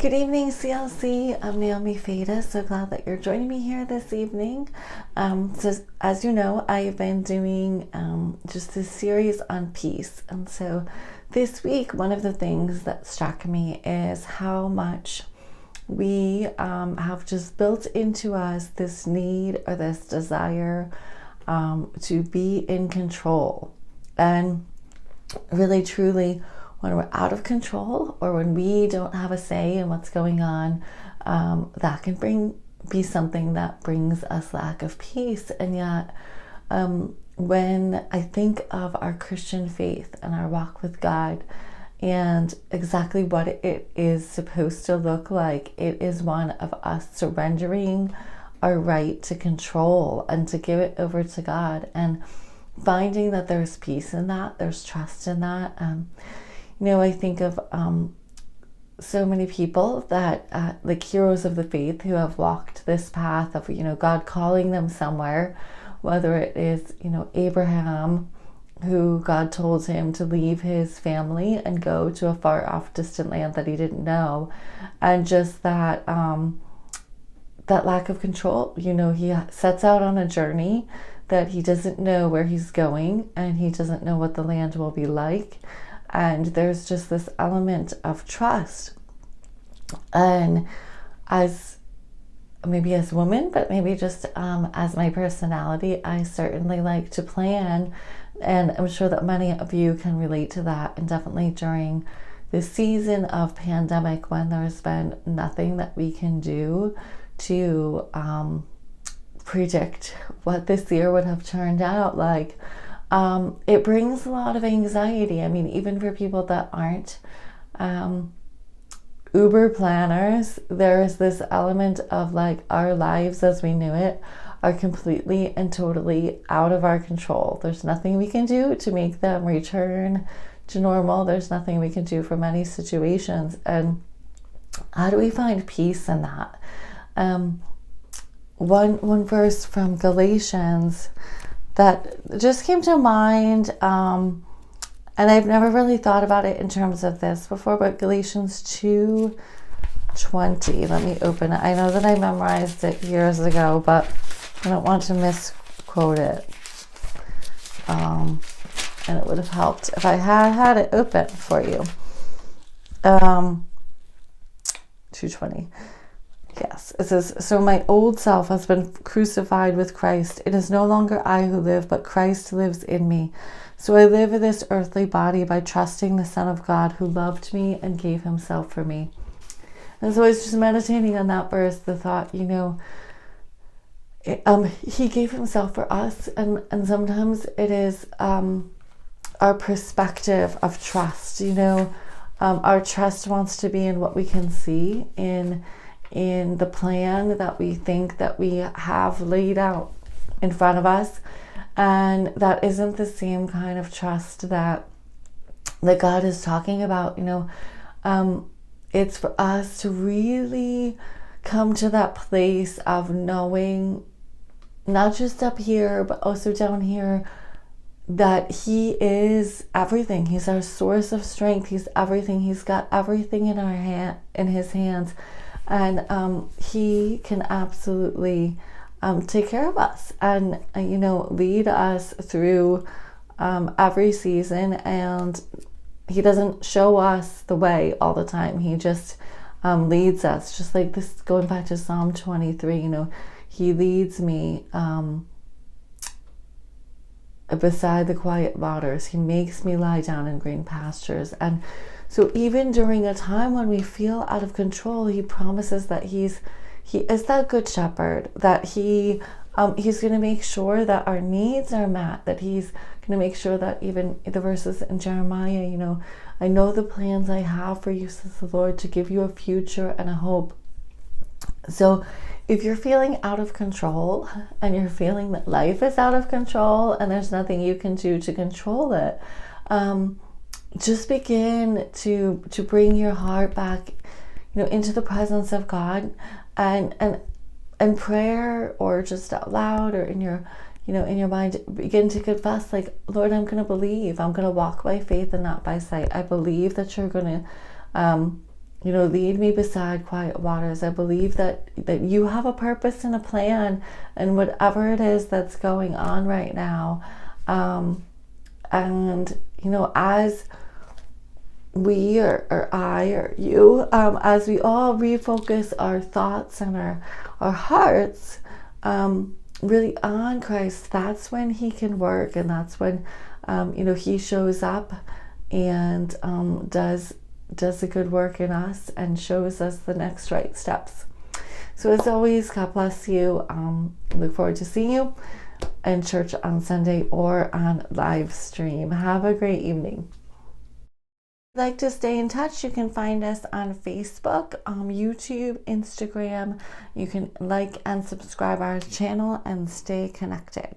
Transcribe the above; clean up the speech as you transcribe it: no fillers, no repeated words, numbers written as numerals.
Good evening, CLC. I'm Naomi Fada. So glad that you're joining me here this evening. So as you know, I've been doing just this series on peace. And so this week, one of the things that struck me is how much we have just built into us this need or this desire to be in control. And really, truly, when we're out of control or when we don't have a say in what's going on, that can be something that brings us lack of peace. And yet, when I think of our Christian faith and our walk with God and exactly what it is supposed to look like, it is one of us surrendering our right to control and to give it over to God, and finding that there's peace in that, there's trust in that. I think of so many people that, like heroes of the faith, who have walked this path of, God calling them somewhere, whether it is, Abraham, who God told him to leave his family and go to a far off distant land that he didn't know. And just that lack of control, he sets out on a journey that he doesn't know where he's going, and he doesn't know what the land will be like. And there's just this element of trust. And as women, but maybe just as my personality, I certainly like to plan. And I'm sure that many of you can relate to that. And definitely during this season of pandemic, when there's been nothing that we can do to predict what this year would have turned out like, it brings a lot of anxiety. I mean, even for people that aren't uber planners, there is this element of like our lives as we knew it are completely and totally out of our control. There's nothing we can do to make them return to normal. There's nothing we can do for many situations. And how do we find peace in that? One verse from Galatians that just came to mind, and I've never really thought about it in terms of this before, but Galatians 2:20. Let me open it. I know that I memorized it years ago, but I don't want to misquote it. And it would have helped if I had it open for you. 2:20. Yes, it says, "So my old self has been crucified with Christ. It is no longer I who live, but Christ lives in me. So I live in this earthly body by trusting the Son of God who loved me and gave himself for me." And so I was just meditating on that verse, the thought, he gave himself for us. And sometimes it is our perspective of trust, our trust wants to be in what we can see, in the plan that we think that we have laid out in front of us. And that isn't the same kind of trust that God is talking about. It's for us to really come to that place of knowing, not just up here, but also down here, that he is everything. He's our source of strength. He's everything. He's got everything in his hands. And he can absolutely take care of us and, lead us through every season. And he doesn't show us the way all the time. He just leads us. Just like this, going back to Psalm 23, he leads me beside the quiet waters. He makes me lie down in green pastures. And so even during a time when we feel out of control, he promises that he is that good shepherd, that he's going to make sure that our needs are met, that he's going to make sure that even the verses in Jeremiah, I know the plans I have for you, says the Lord, to give you a future and a hope. So if you're feeling out of control and you're feeling that life is out of control and there's nothing you can do to control it, just begin to bring your heart back, into the presence of God, and prayer, or just out loud, or in your mind, begin to confess, like, Lord, I'm going to believe. I'm going to walk by faith and not by sight. I believe that you're going to lead me beside quiet waters. I believe that you have a purpose and a plan, and whatever it is that's going on right now. And as we or I or you, as we all refocus our thoughts and our hearts really on Christ, that's when he can work, and that's when he shows up and does a good work in us and shows us the next right steps. So as always, God bless you. Look forward to seeing you in church on Sunday or on live stream. Have a great evening. If you'd like to stay in touch, you can find us on Facebook, YouTube, Instagram. You can like and subscribe our channel and stay connected.